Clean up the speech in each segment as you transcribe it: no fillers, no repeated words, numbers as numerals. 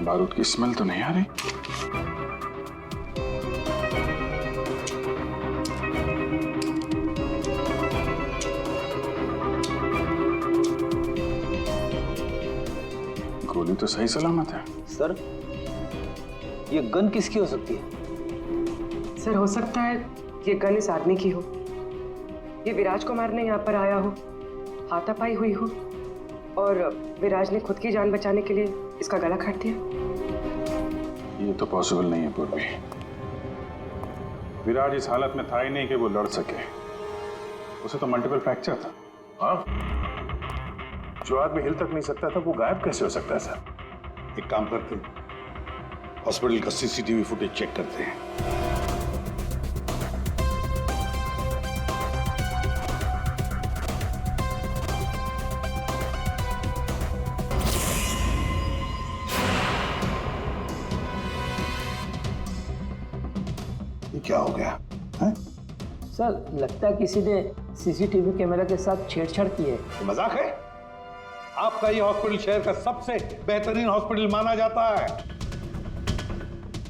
बारूद की स्मेल तो नहीं आ रही। गोली तो सही सलामत है। सर, ये गन किसकी हो सकती है? सर, हो सकता है ये गन इस आदमी की हो। ये विराज को मारने यहाँ पर आया हो, हाथापाई हुई हो और विराज ने खुद की जान बचाने के लिए इसका गला काट दिया। ये तो पॉसिबल नहीं है पूर्वी। विराज इस हालत में था ही नहीं कि वो लड़ सके। उसे तो मल्टीपल फ्रैक्चर था। हाँ, जो आदमी हिल तक नहीं सकता था वो गायब कैसे हो सकता है सर? एक काम करते हैं, हॉस्पिटल का सीसीटीवी फुटेज चेक करते हैं। ये क्या हो गया है? सर, लगता है किसी ने सीसीटीवी कैमरा के साथ छेड़छाड़ की है। ये मजाक है? आपका ये हॉस्पिटल शहर का सबसे बेहतरीन हॉस्पिटल माना जाता है,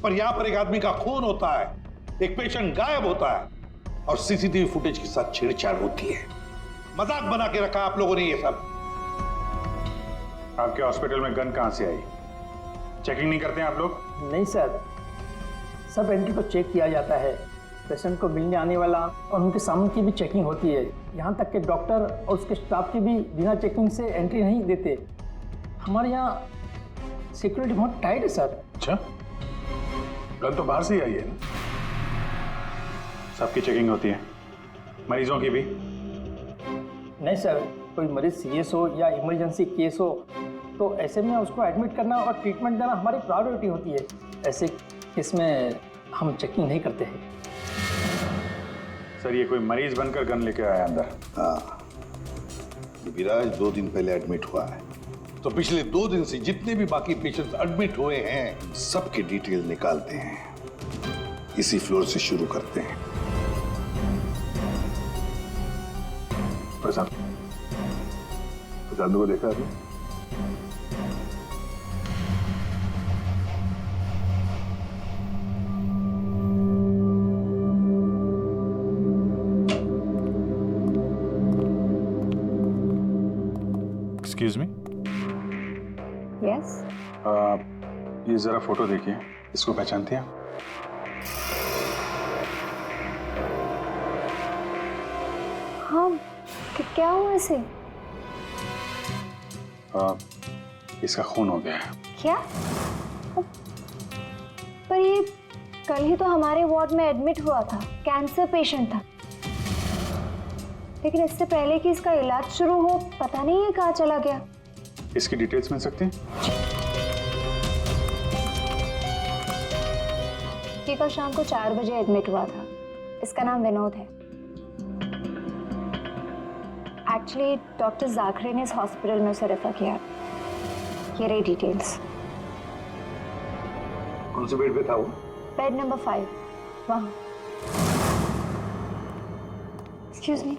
पर यहां पर एक आदमी का खून होता है, एक पेशेंट गायब होता है और सीसीटीवी फुटेज के साथ छेड़छाड़ होती है। मजाक बना के रखा आप लोगों ने ये सब। आपके हॉस्पिटल में गन कहां से आई? चेकिंग नहीं करते हैं आप लोग? नहीं सर, सब एंट्री को चेक किया जाता है। पेशेंट को मिलने आने वाला और उनके सामान की भी चेकिंग होती है। यहाँ तक कि डॉक्टर और उसके स्टाफ की भी बिना चेकिंग से एंट्री नहीं देते। हमारे यहाँ सिक्योरिटी बहुत टाइट है सर। अच्छा, गन तो बाहर से ही आई है ना? सबकी चेकिंग होती है, मरीजों की भी? नहीं सर, कोई मरीज सीरियस हो या इमरजेंसी केस हो तो ऐसे में उसको एडमिट करना और ट्रीटमेंट देना हमारी प्रायोरिटी होती है। ऐसे केस में हम चेकिंग नहीं करते हैं। सर, ये कोई मरीज बनकर गन लेके आया अंदर? हाँ, ये विराज 2 दिन पहले एडमिट हुआ है, तो पिछले 2 दिन से जितने भी बाकी पेशेंट्स एडमिट हुए हैं सबके डिटेल निकालते हैं। इसी फ्लोर से शुरू करते हैं। प्रशांत को देखा अभी? Excuse me. यस। ये जरा फोटो देखिए, इसको पहचानते हैं? हाँ, क्या हुआ इसे? इसका खून हो गया है। क्या? पर ये कल ही तो हमारे वार्ड में एडमिट हुआ था, कैंसर पेशेंट था। लेकिन इससे पहले कि इसका इलाज शुरू हो, पता नहीं ये कहाँ चला गया। इसकी डिटेल्स मिल सकती हैं? ये कल शाम को 4 बजे एडमिट हुआ था। इसका नाम विनोद है। एक्चुअली डॉक्टर जाखरे ने इस हॉस्पिटल में उसे रेफर किया। ये रही डिटेल्स। कौन से बेड पे था वो? बेड नंबर 5, वहाँ। एक्सक्यूज मी,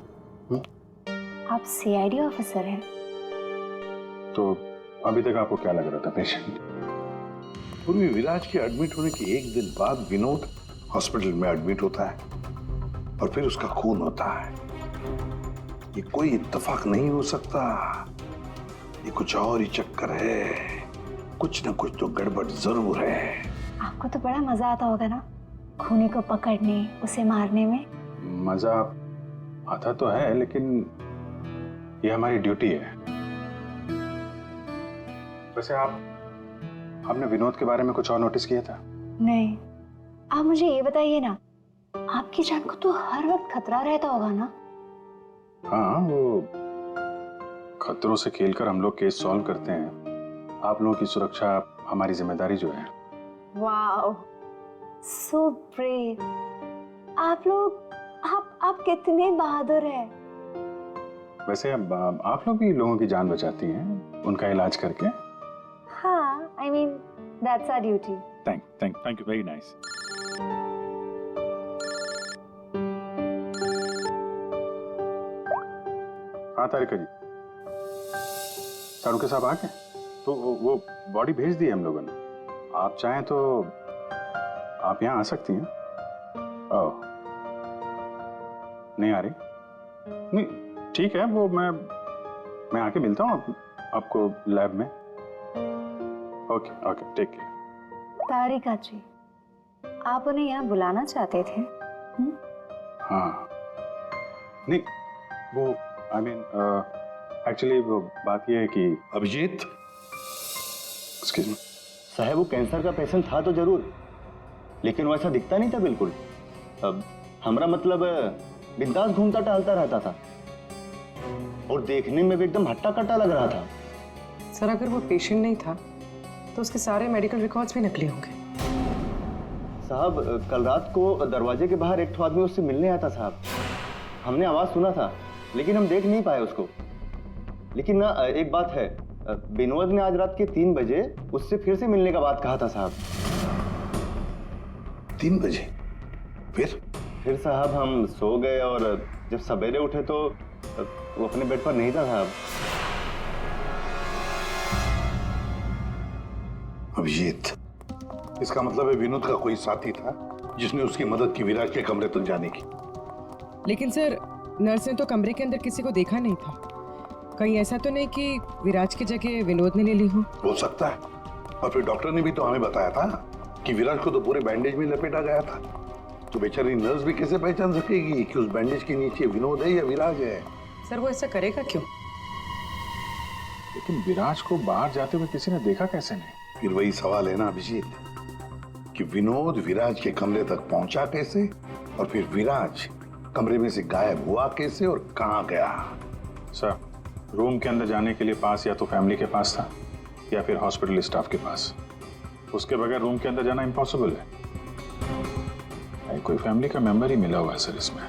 आप सीआईडी ऑफिसर हैं? तो अभी तक आपको क्या लग रहा था पेशेंट? पूर्वी विराज के एडमिट होने के 1 दिन बाद विनोद हॉस्पिटल में एडमिट होता है और फिर उसका खून होता है। ये कोई इत्तेफाक नहीं हो सकता। ये कुछ और ही चक्कर है। कुछ ना कुछ तो गड़बड़ जरूर है। आपको तो बड़ा मजा आता होगा ना, खूनी को पकड़ने, उसे मारने में। मजा आता तो है, लेकिन ये हमारी ड्यूटी है। वैसे आपने विनोद के बारे में कुछ और नोटिस किया था? नहीं, आप मुझे ये बताइए ना, आपकी जान को तो हर वक्त खतरा रहता होगा ना? हाँ, वो खतरों से खेलकर हम लोग केस सॉल्व करते हैं। आप लोगों की सुरक्षा हमारी जिम्मेदारी जो है। Wow, so brave. आप लोग, आप कितने बहादुर हैं। वैसे अब आप लोग भी लोगों की जान बचाती हैं उनका इलाज करके। हाँ, I mean, that's our duty. Thank you, very nice. हाँ तारिका जी, सारुके साहब आ गए? तो वो बॉडी भेज दी हम लोगों ने। आप चाहें तो आप यहाँ आ सकती हैं। ओह, नहीं आ रही? नहीं, ठीक है, वो मैं आके मिलता हूँ आपको लैब में। Okay okay, take care. Tarika ji, आप उन्हें यहाँ बुलाना चाहते थे? हाँ, नहीं वो आई मीन एक्चुअली वो बात ये है कि अभिजीत, एक्सक्यूज मी। साहब वो कैंसर का पेशेंट था तो जरूर, लेकिन वैसा दिखता नहीं था बिल्कुल। अब हमारा मतलब बिंदास घूमता टहलता रहता था और देखने में भी एकदम हट्टा कट्टा लग रहा था। सर अगर वो पेशेंट नहीं था तो उसके सारे मेडिकल रिकॉर्ड्स भी नकली होंगे। साहब कल रात को दरवाजे के बाहर एक आदमी उससे मिलने आया था साहब। हमने आवाज सुना था लेकिन हम देख नहीं पाए उसको। लेकिन ना एक बात है, विनोद ने आज रात के 3 बजे उससे फिर से मिलने का बात कहा था साहब। 3 बजे? फिर साहब हम सो गए और जब सवेरे उठे तो वो अपने बेड पर नहीं था साहब। अभिजीत, इसका मतलब है विनोद का कोई साथी था जिसने उसकी मदद की विराज के कमरे तक जाने की। लेकिन सर नर्स ने तो कमरे के अंदर किसी को देखा नहीं था। कहीं ऐसा तो नहीं कि विराज की जगह विनोद ने ले ली हो सकता है। और फिर डॉक्टर ने भी तो हमें बताया था कि विराज को तो पूरे बैंडेज में लपेटा गया था। तो बेचारी नर्स भी कैसे पहचान सकेगी कि उस बैंडेज के नीचे विनोद है या विराज है? सर वो ऐसा करेगा क्यों? लेकिन विराज को बाहर जाते हुए किसी ने देखा कैसे नहीं? फिर वही सवाल है ना अभिजीत, कि विनोद विराज के कमरे तक पहुंचा कैसे और फिर विराज कमरे में से गायब हुआ कैसे और कहां गया? सर, रूम के अंदर जाने के लिए पास या तो फैमिली के पास था या फिर हॉस्पिटल स्टाफ के पास। उसके बगैर रूम के अंदर जाना इम्पॉसिबल है। कोई फैमिली का मेंबर ही मिला हुआ है सर इसमें,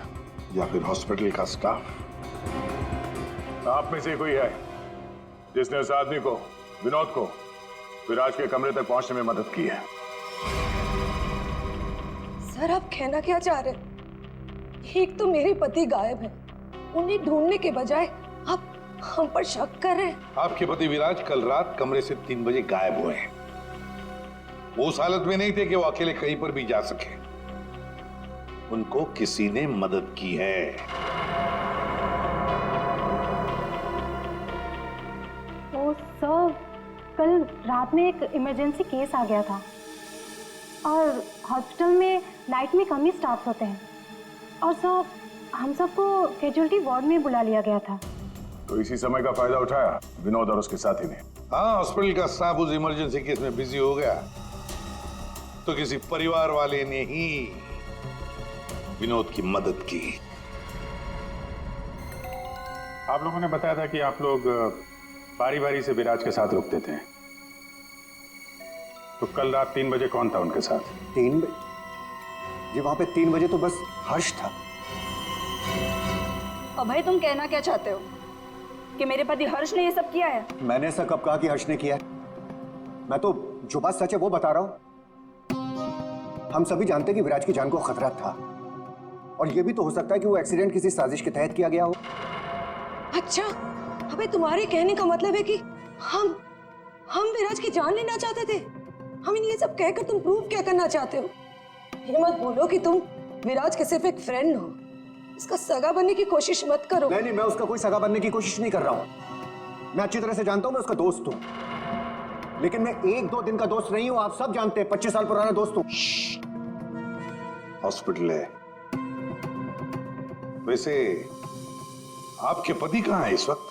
या फिर हॉस्पिटल का स्टाफ। आप में से कोई है जिसने उस आदमी को, विनोद को, विराज के कमरे तक पहुंचने में मदद की है? सर आप कहना क्या चाह रहे हैं? एक तो मेरे पति गायब हैं, उन्हें ढूंढने के बजाय आप हम पर शक कर रहे हैं। आपके पति विराज कल रात कमरे से 3 बजे गायब हुए हैं। वो उस हालत में नहीं थे कि वो अकेले कहीं पर भी जा सके। उनको किसी ने मदद की है। ओ सर, कल रात में एक इमरजेंसी केस आ गया था और हॉस्पिटल में नाइट में कम ही स्टाफ होते हैं और सर हम सबको कैजुअलिटी वार्ड में बुला लिया गया था। तो इसी समय का फायदा उठाया विनोद और उसके साथी ने। हाँ, हॉस्पिटल का स्टाफ उस इमरजेंसी केस में बिजी हो गया तो किसी परिवार वाले ने ही विनोद की मदद की। आप लोगों ने बताया था कि आप लोग बारी बारी से विराज के साथ रुकते थे, तो कल रात 3 बजे कौन था उनके साथ? 3 बजे जी वहां पे 3 बजे तो बस हर्ष था। अब भाई तुम कहना क्या चाहते हो कि मेरे पति हर्ष ने ये सब किया है? मैंने ऐसा कब कहा कि हर्ष ने किया है? मैं तो जो बात सच है वो बता रहा हूं। हम सभी जानते हैं कि विराज की जान को खतरा था और ये भी तो हो सकता है कि वो एक्सीडेंट किसी साजिश के तहत किया गया हो। अच्छा, अबे तुम्हारे कहने का मतलब है कि हम विराज की जान लेना चाहते थे? हमें ये सब कहकर तुम प्रूव क्या करना चाहते हो? ये मत बोलो कि तुम विराज के सिर्फ एक फ्रेंड हो। इसका सगा बनने की कोशिश मत करो। नहीं, मैं उसका कोई सगा बनने की कोशिश नहीं कर रहा हूं। मैं अच्छी तरह से जानता हूं मैं उसका दोस्त हूं, लेकिन मैं 1-2 दिन का दोस्त नहीं हूं। आप सब जानते हैं 25 साल पुराना दोस्त हूं। हॉस्पिटल है। वैसे आपके पति कहाँ है इस वक्त?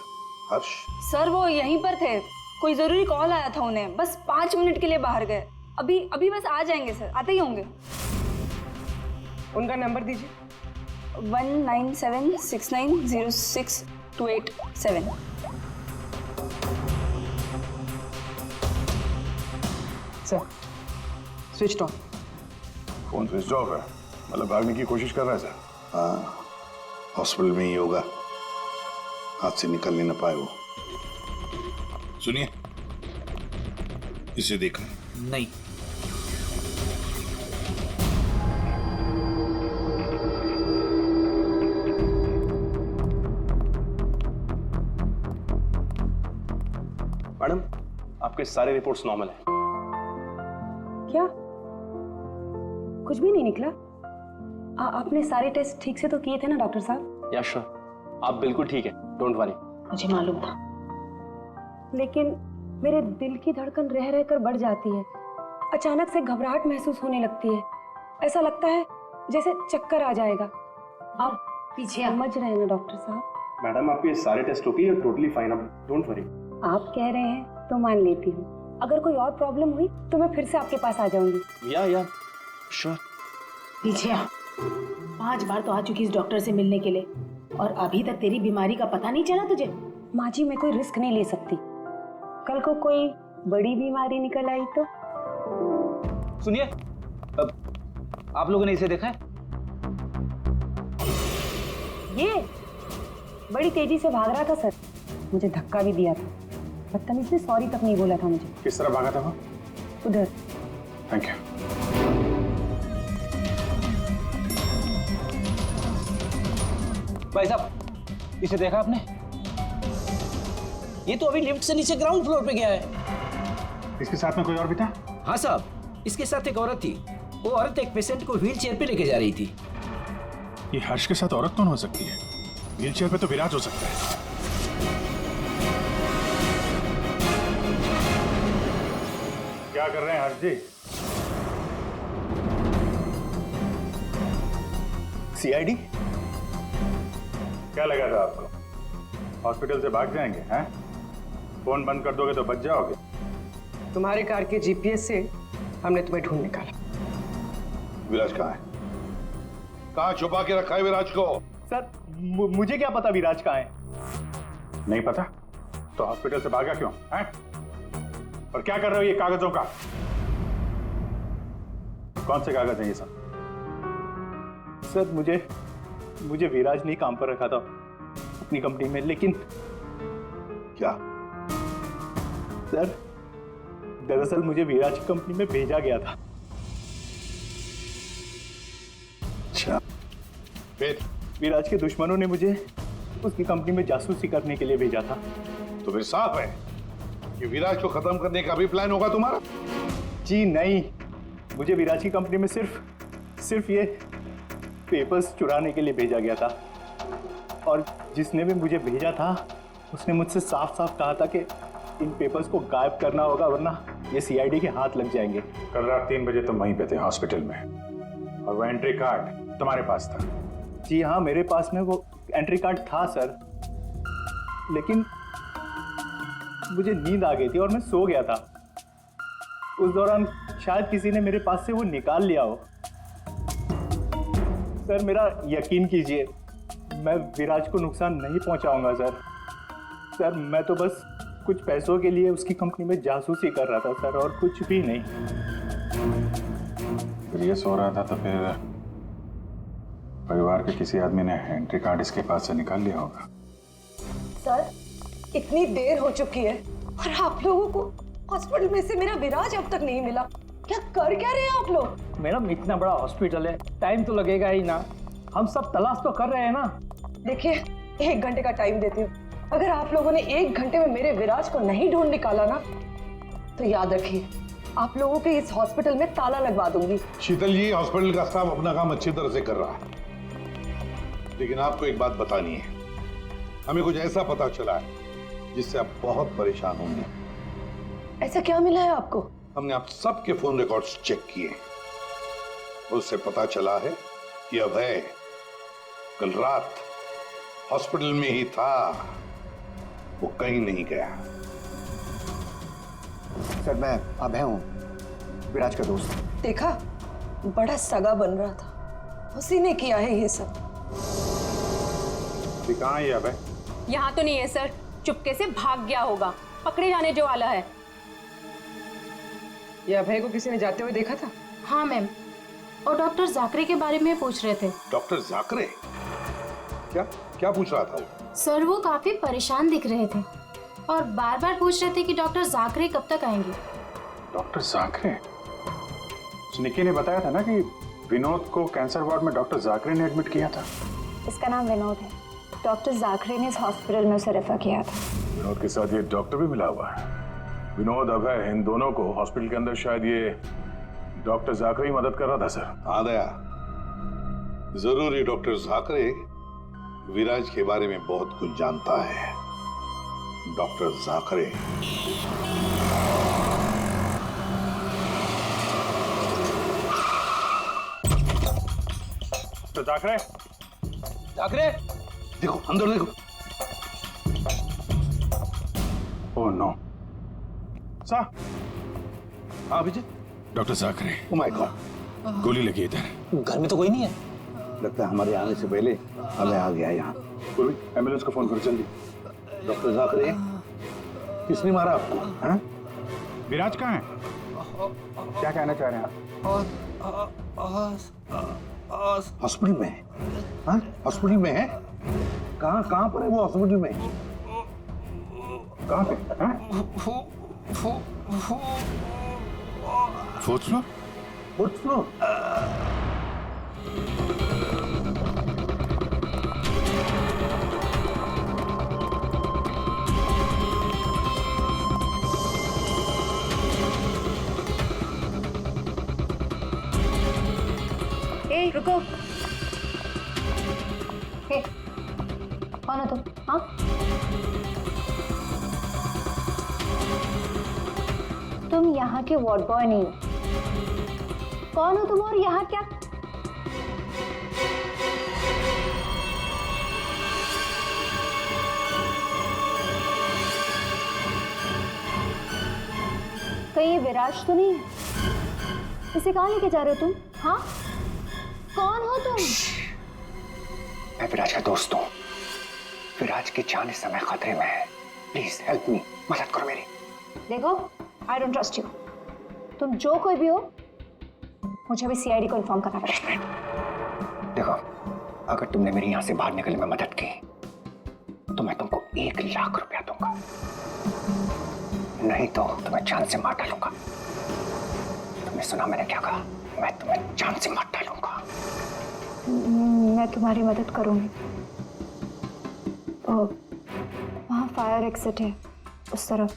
हर्ष? सर वो यहीं पर थे, कोई जरूरी कॉल आया था उन्हें, बस 5 मिनट के लिए बाहर गए। अभी बस आ जाएंगे सर, आते ही होंगे। उनका नंबर दीजिए। 1976906287। Sir switch on. Phone switch off है, मतलब भागने की कोशिश कर रहा है सर। हाँ, हॉस्पिटल में ही होगा, हाथ से निकल नहीं ना पाए वो। सुनिए, इसे देखा? नहीं। मैडम, आपके सारे रिपोर्ट्स नॉर्मल हैं। क्या? कुछ भी नहीं निकला? आपने सारे टेस्ट ठीक से तो किए थे ना डॉक्टर साहब? या श्योर, आप बिल्कुल ठीक है, डोंट वरी। मुझे मालूम था। लेकिन मेरे दिल की धड़कन रह रह कर बढ़ जाती है। अचानक से घबराहट महसूस होने लगती है। ऐसा लगता है जैसे चक्कर आ जाएगा। आप पीछे समझ रहे हैं ना डॉक्टर साहब? मैडम आपके सारे test okay, you totally fine, आप डोंट वरी। आप कह रहे हैं तो मान लेती हूँ। अगर कोई और प्रॉब्लम हुई तो मैं फिर से आपके पास आ जाऊंगी। या श्योर। पीछे आ। 5 बार तो आ चुकी इस डॉक्टर से मिलने के लिए और अभी तक तेरी बीमारी का पता नहीं चला तुझे? माँ जी, मैं कोई रिस्क नहीं ले सकती। कल को कोई बड़ी बीमारी निकल आई तो? सुनिए, अब आप लोगों ने इसे देखा है? ये बड़ी तेजी से भाग रहा था सर, मुझे धक्का भी दिया था। बदतमीज ने सॉरी तक नहीं बोला था मुझे। किस तरह भागा था वो? उधर। Thank you. भाई साहब, इसे देखा आपने? ये तो अभी लिफ्ट से नीचे ग्राउंड फ्लोर पे गया है। इसके साथ में कोई और भी था? हाँ साहब, इसके साथ एक औरत थी। वो औरत एक पेशेंट को व्हील चेयर पे लेके जा रही थी। ये हर्ष के साथ औरत कौन हो सकती है? व्हीलचेयर पे तो विराज हो सकता है। क्या कर रहे हैं हर्ष जी? सीआईडी? क्या लगा था आपको हॉस्पिटल से भाग जाएंगे? हैं? फोन बंद कर दोगे तो बच जाओगे। तुम्हारे कार के जीपीएस से हमने तुम्हें ढूंढ निकाला। विराज कहाँ है? कहाँ छुपा के रखा है विराज को? सर मुझे क्या पता विराज कहाँ है? नहीं पता तो हॉस्पिटल से भागा क्यों? हैं? और क्या कर रहे हो ये कागजों का? कौन से कागज हैं ये सब? सर मुझे विराज ने काम पर रखा था अपनी कंपनी में, लेकिन क्या? सर दरअसल मुझे विराज की कंपनी में भेजा गया था। अच्छा, फिर? विराज के दुश्मनों ने मुझे उसकी कंपनी में जासूसी करने के लिए भेजा था। तो फिर साफ है कि विराज को खत्म करने का भी प्लान होगा तुम्हारा? जी नहीं, मुझे विराज की कंपनी में सिर्फ ये पेपर्स चुराने के लिए भेजा गया था। और जिसने भी मुझे भेजा था उसने मुझसे साफ साफ कहा था कि इन पेपर्स को गायब करना होगा वरना ये सीआईडी के हाथ लग जाएंगे। कल रात 3 बजे तुम वहीं पे थे हॉस्पिटल में और वो एंट्री कार्ड तुम्हारे पास था? जी हाँ, मेरे पास में वो एंट्री कार्ड था सर, लेकिन मुझे नींद आ गई थी और मैं सो गया था। उस दौरान शायद किसी ने मेरे पास से वो निकाल लिया हो। सर मेरा यकीन कीजिए, मैं विराज को नुकसान नहीं पहुंचाऊंगा सर। मैं तो बस कुछ पैसों के लिए उसकी कंपनी में जासूसी कर रहा था सर, और कुछ भी नहीं। फिर ये सो रहा था तो फिर परिवार के किसी आदमी ने एंट्री कार्ड इसके पास से निकाल लिया होगा। सर इतनी देर हो चुकी है और आप लोगों को हॉस्पिटल में से मेरा विराज अब तक नहीं मिला। क्या कर क्या रहे हैं आप लोग? मैडम इतना बड़ा हॉस्पिटल है, टाइम तो लगेगा ही ना। हम सब तलाश तो कर रहे हैं ना। देखिए 1 घंटे का टाइम देती हूँ। अगर आप लोगों ने 1 घंटे में मेरे विराज को नहीं ढूंढ निकाला ना तो याद रखिए आप लोगों के इस हॉस्पिटल में ताला लगवा दूंगी। शीतल जी, हॉस्पिटल का स्टाफ अपना काम अच्छी तरह से कर रहा है, लेकिन आपको एक बात बतानी है। हमें कुछ ऐसा पता चला है जिससे आप बहुत परेशान होंगे। ऐसा क्या मिला है आपको? हमने आप सबके फोन रिकॉर्ड्स चेक किए, उससे पता चला है कि अभय कल रात हॉस्पिटल में ही था, वो कहीं नहीं गया। सर मैं अभय हूँ, विराज का दोस्त। देखा, बड़ा सगा बन रहा था, उसी ने किया है ये सब। कहाँ है ये अभय? यहाँ तो नहीं है सर, चुपके से भाग गया होगा, पकड़े जाने जो वाला है। ये अभय को किसी ने जाते हुए देखा था? हाँ मैम, और डॉक्टर जाकरे के बारे में पूछ रहे थे। डॉक्टर जाकरे? क्या क्या पूछ रहा था वो? सर वो काफी परेशान दिख रहे थे और बार बार पूछ रहे थे कि डॉक्टर जाकरे कब तक आएंगे। डॉक्टर जाकरे? निकी ने बताया था ना कि विनोद को कैंसर वार्ड में डॉक्टर जाकरे ने एडमिट किया था। इसका नाम विनोद है। डॉक्टर जाकरे ने इस हॉस्पिटल में उसे रेफर किया था। विनोद के साथ ये डॉक्टर भी मिला हुआ है। विनोद, अभय, इन दोनों को हॉस्पिटल के अंदर शायद ये डॉक्टर जाकरी मदद कर रहा था सर। हाँ दया, जरूरी डॉक्टर जाकरे विराज के बारे में बहुत कुछ जानता है। डॉक्टर जाकरे तो जाकरे, जाकरे, देखो अंदर देखो। Oh no sir. हाँ Abhijeet. Doctor Jakare, oh my God, गोली लगी इधर। घर में तो कोई नहीं है। लगता है हमारे आने से पहले हमें आ गया यहाँ। पूर्वी, एम्बुलेंस को फोन करो जल्दी। डॉक्टर जाकरे, किसने मारा आपको? हाँ? विराज कहाँ है? क्या कहना चाह रहे हैं आप? हॉस्पिटल में है? हाँ? हॉस्पिटल में है? कहाँ पर है वो हॉस्पिटल में? कहाँ पे? हाँ? Fourth floor? Fourth floor? ए रुको। ए, कौन हो तुम? हाँ, तुम यहाँ के वार्ड बॉय नहीं हो। कौन हो तुम और यहाँ क्या? कहीं ये विराज तो नहीं है? इसे कहाँ लेके जा रहे हो तुम? हाँ, कौन हो तुम? मैं विराज का दोस्त हूँ। विराज की जान इस समय खतरे में है। प्लीज हेल्प मी, मदद करो मेरी। देखो, आई डोंट ट्रस्ट यू। तुम जो कोई भी हो, मुझे अभी सीआईडी को इन्फॉर्म करना पड़ेगा। देखो, अगर तुमने मेरी यहाँ से बाहर निकलने में मदद की तो मैं तुमको 1 लाख रुपया दूंगा, नहीं तो तुम्हें जान से मार डालूंगा। तुमने सुना मैंने क्या कहा? मैं तुम्हें जान से मार डालूंगा। मैं तुम्हारी मदद करूंगी। वहाँ फायर एग्जिट है उस तरफ,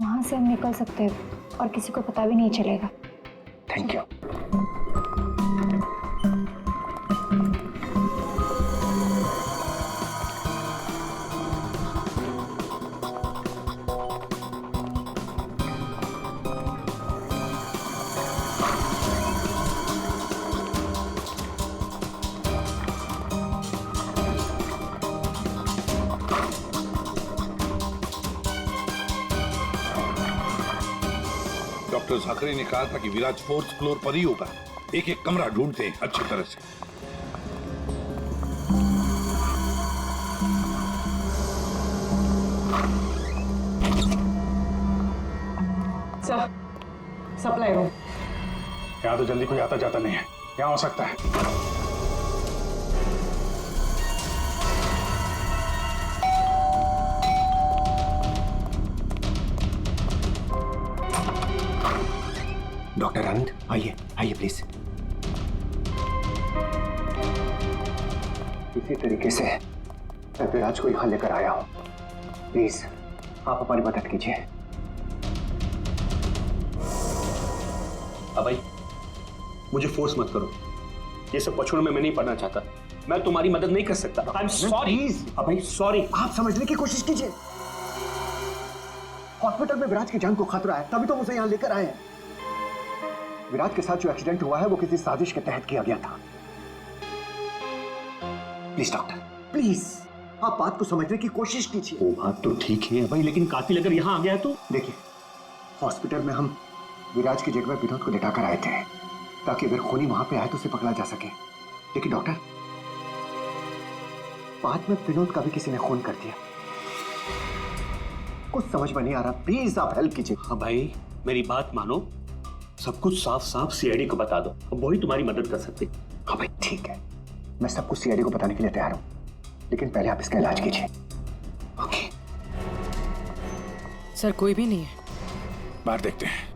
वहाँ से हम निकल सकते हैं और किसी को पता भी नहीं चलेगा। Thank you. डॉक्टर जाकरे ने कहा था कि विराज 4th फ्लोर पर ही होगा। एक एक कमरा ढूंढते हैं अच्छी तरह से। Sir, supply room. यहाँ तो जल्दी कोई आता जाता नहीं है। यहाँ हो सकता है। डॉक्टर आनंद, आइए आइए प्लीज। इसी तरीके से मैं विराज को यहाँ लेकर आया हूँ। प्लीज आप हमारी मदद कीजिए। अभय, मुझे फोर्स मत करो। ये सब पछुड़ में मैं नहीं पढ़ना चाहता। मैं तुम्हारी मदद नहीं कर सकता। I am sorry Abhay, sorry. आप समझने की कोशिश कीजिए। हॉस्पिटल में विराज की जान को खतरा है, तभी तो उसे यहाँ लेकर आए हैं। विराज के साथ जो एक्सीडेंट हुआ है वो किसी साजिश के तहत किया गया था। प्लीज डॉक्टर, प्लीज आप बात को समझने की कोशिश कीजिए। वो बात तो ठीक है भाई, लेकिन कातिल अगर यहाँ आ गया तो? देखिए, हॉस्पिटल में हम विराज की जगह विनोद को लेटाकर आए थे ताकि अगर खूनी वहां पे आए तो उसे पकड़ा जा सके। लेकिन डॉक्टर, बाद में विनोद का भी किसी ने खून कर दिया। कुछ समझ में नहीं आ रहा। प्लीज आप हेल्प कीजिए। हाँ भाई, मेरी बात मानो। सब कुछ साफ साफ सीआईडी को बता दो, अब वही तुम्हारी मदद कर सकते। हाँ भाई ठीक है, मैं सब कुछ सीआईडी को बताने के लिए तैयार हूं, लेकिन पहले आप इसका इलाज कीजिए। ओके सर, कोई भी नहीं है। बाहर देखते हैं।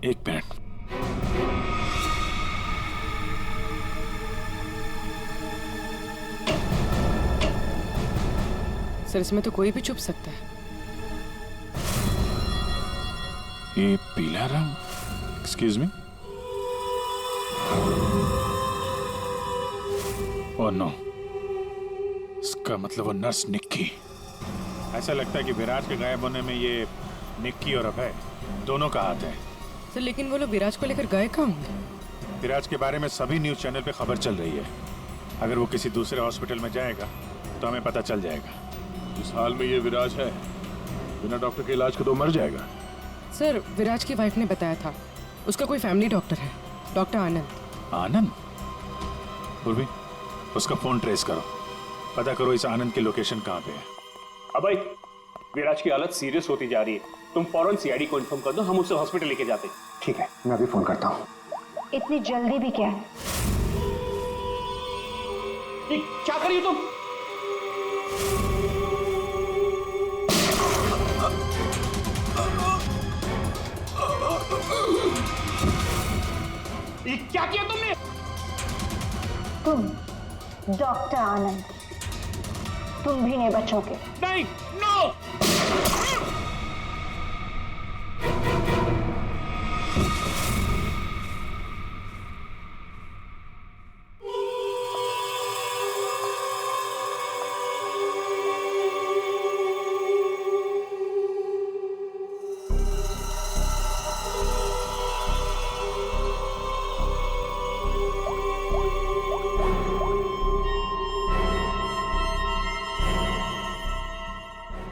1 मिनट। सर, इसमें तो कोई भी छुप सकता है। ये पीला रंग, एक्सक्यूज मी, ओह नो, इसका मतलब वो नर्स निक्की। ऐसा लगता है कि विराज के गायब होने में ये निक्की और अभय दोनों का हाथ है। सर लेकिन वो लोग विराज को लेकर गए कहाँ होंगे? विराज के बारे में सभी न्यूज चैनल पे खबर चल रही है। अगर वो किसी दूसरे हॉस्पिटल में जाएगा तो हमें पता चल जाएगा। इस हाल में ये विराज है, बिना डॉक्टर के इलाज के तो मर जाएगा। सर विराज की वाइफ ने बताया था उसका कोई फैमिली डॉक्टर है, डॉक्टर आनंद। आनंद? पूर्वी, उसका फोन ट्रेस करो, पता करो इस आनंद की लोकेशन कहाँ पे है। अबे, विराज की हालत सीरियस होती जा रही है, तुम फौरन सीआईडी को इन्फॉर्म कर दो, हम उसे हॉस्पिटल लेके जाते हैं। ठीक है, मैं अभी फोन करता हूँ। इतनी जल्दी भी क्या है? क्या कर रही हो तुम? क्या किया तुमने? तुम डॉक्टर आनंद, तुम भी नहीं बचोगे। नहीं, नो!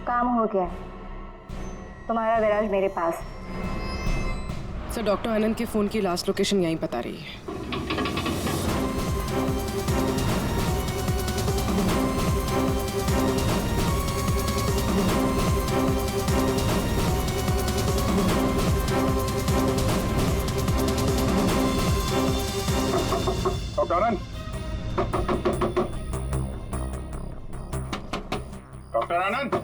काम हो गया, तुम्हारा विराज मेरे पास। सर डॉक्टर आनंद के फोन की लास्ट लोकेशन यहीं बता रही है। डॉक्टर आनंद, डॉक्टर आनंद,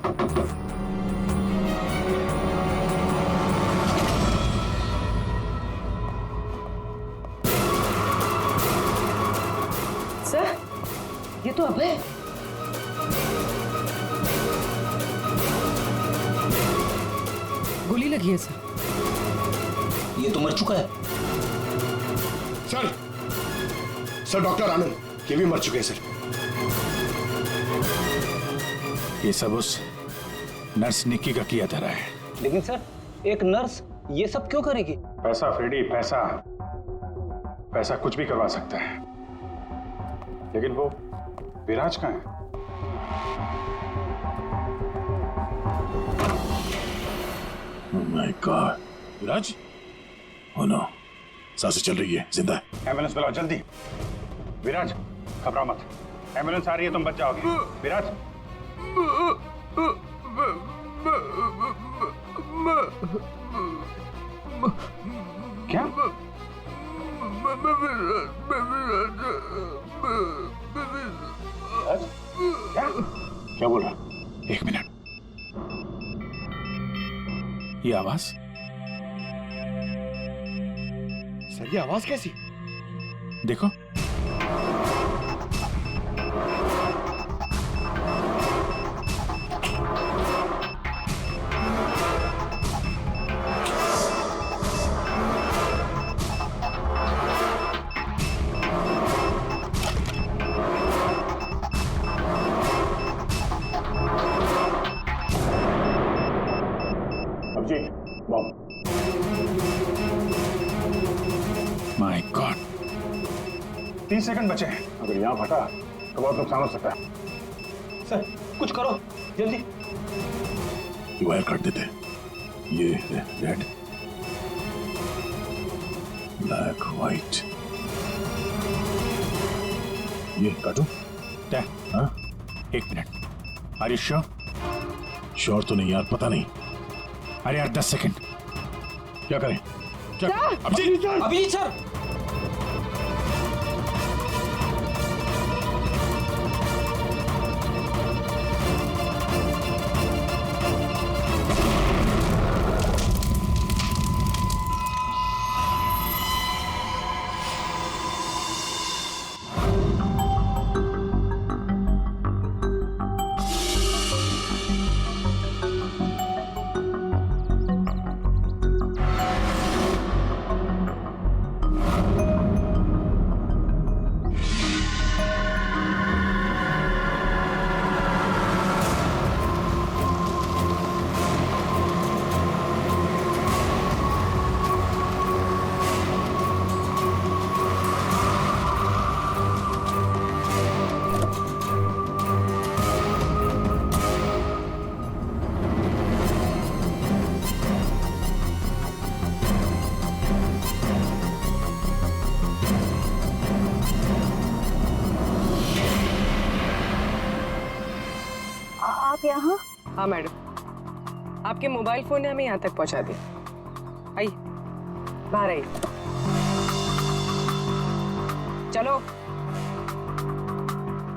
सर ये तो अभय। गोली लगी है सर। ये तो मर चुका है। सर डॉक्टर आनंद, ये भी मर चुके हैं सर। ये सब उस नर्स निक्की का किया धरा है। लेकिन सर, एक नर्स ये सब क्यों करेगी? पैसा फ्रेडी, पैसा। पैसा कुछ भी करवा सकता है। लेकिन वो विराज कहाँ है? Oh my God, Viraj? Oh no, सांसें चल रही है, जिंदा है। एम्बुलेंस बुलाओ जल्दी। विराज, घबराओ मत, एम्बुलेंस आ रही है, तुम बच जाओगे। विराज, क्या? विराज, क्या बोल रहा? एक मिनट, ये आवाज? सर ये आवाज कैसी? देखो, Abhijit, bomb. My God, 30 second बचे हैं। अगर यहाँ फटा तो बहुत नुकसान हो सकता है। सर कुछ करो जल्दी। ये वायर काट देते, ये रेड, ब्लैक, व्हाइट, ये काटू? हाँ? एक minute, are you sure? Sure तो नहीं यार, पता नहीं। अरे यार 10 सेकंड। क्या करें? क्या? अभिजीत, अभिजीत सर, यहाँ? हाँ मैडम, आपके मोबाइल फोन ने हमें यहाँ तक पहुँचा दिया। आइए, बाहर आइए। चलो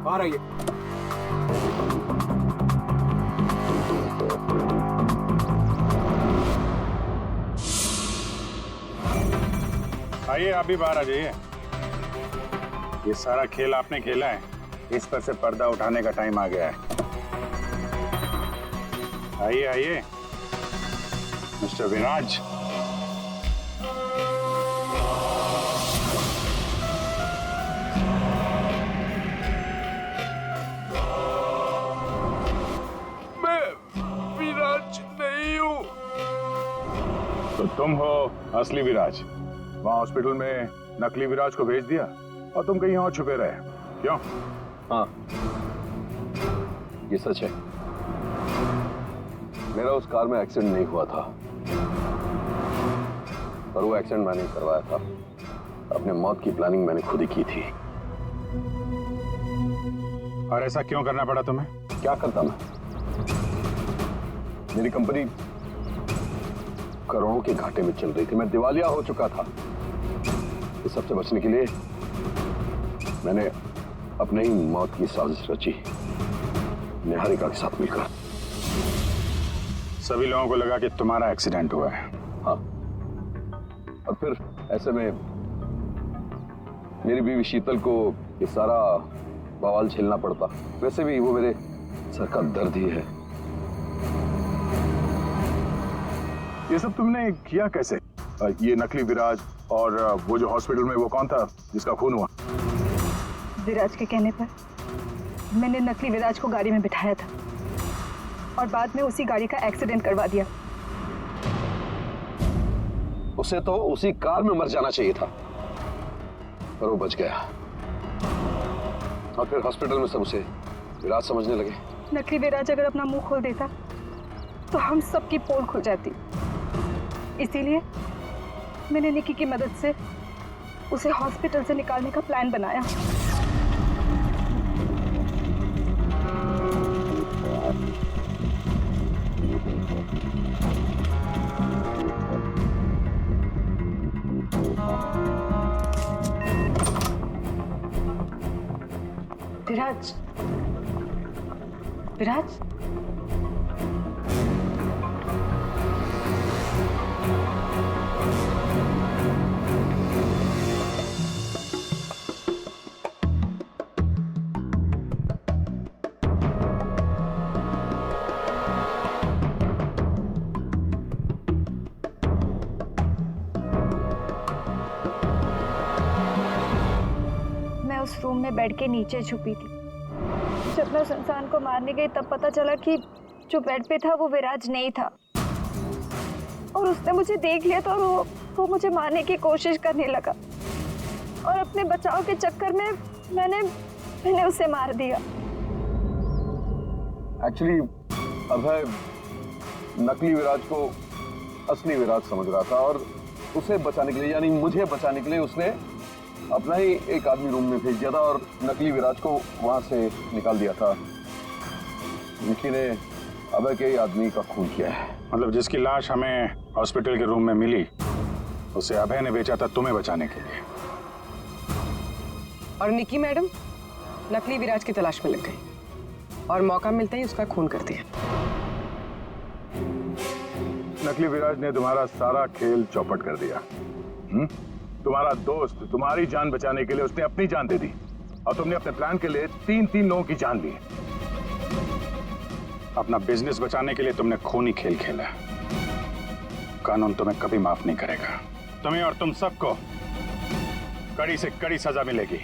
बाहर आइए। आइए, आप भी बाहर आ जाइए। ये सारा खेल आपने खेला है, इस पर से पर्दा उठाने का टाइम आ गया है। आइए आइए मिस्टर विराज। मैं विराज नहीं हूँ। तो तुम हो असली विराज। वहाँ हॉस्पिटल में नकली विराज को भेज दिया और तुम कहीं और छुपे रहे, क्यों? हाँ, ये सच है। मेरा उस कार में एक्सीडेंट नहीं हुआ था, पर वो एक्सीडेंट मैंने करवाया था। अपने मौत की प्लानिंग मैंने खुद ही की थी। और ऐसा क्यों करना पड़ा तुम्हें? क्या करता मैं? मेरी कंपनी करोड़ों के घाटे में चल रही थी, मैं दिवालिया हो चुका था। इस सबसे बचने के लिए मैंने अपने ही मौत की साजिश रची, निहारिका के साथ मिलकर। सभी लोगों को लगा कि तुम्हारा एक्सीडेंट हुआ है। हाँ, और फिर ऐसे में मेरी बीवी शीतल को ये सारा बवाल झेलना पड़ता। वैसे भी वो मेरे सर का दर्द ही है। ये सब तुमने किया कैसे? ये नकली विराज और वो जो हॉस्पिटल में वो कौन था जिसका खून हुआ? विराज के कहने पर मैंने नकली विराज को गाड़ी में बिठाया था और बाद में उसी गाड़ी का एक्सीडेंट करवा दिया। उसे तो उसी कार में मर जाना चाहिए था, पर वो बच गया। और फिर हॉस्पिटल में सब उसे विराज समझने लगे। नकली विराज अगर अपना मुंह खोल देता तो हम सबकी पोल खुल जाती। इसीलिए मैंने निकी की मदद से उसे हॉस्पिटल से निकालने का प्लान बनाया। विराज, विराज, उस रूम में बेड के नीचे छुपी थी। जब मैं उस इंसान को मारने गई तब पता चला कि जो बेड पे था वो विराज नहीं था और उसने मुझे देख लिया तो वो मुझे मारने की कोशिश करने लगा और अपने बचाव के चक्कर में मैंने उसे मार दिया। एक्चुअली अभय नकली विराज को असली विराज समझ रहा था और उसे बचाने के लिए, यानी मुझे बचाने के लिए, उसने अपना ही एक आदमी रूम में भेज दिया था और नकली विराज को वहां से निकाल दिया था। निकी ने अभय के ही आदमी का खून किया है। मतलब जिसकी लाश हमें हॉस्पिटल के रूम में मिली उसे अभय ने बेचा था तुम्हें बचाने के लिए। और निकी मैडम नकली विराज की तलाश में लग गई और मौका मिलते ही उसका खून कर दिया। नकली विराज ने तुम्हारा सारा खेल चौपट कर दिया। तुम्हारा दोस्त तुम्हारी जान बचाने के लिए उसने अपनी जान दे दी और तुमने अपने प्लान के लिए 3 लोगों की जान ली। अपना बिजनेस बचाने के लिए तुमने खूनी खेल खेला। कानून तुम्हें कभी माफ नहीं करेगा। तुम्हें और तुम सबको कड़ी से कड़ी सजा मिलेगी।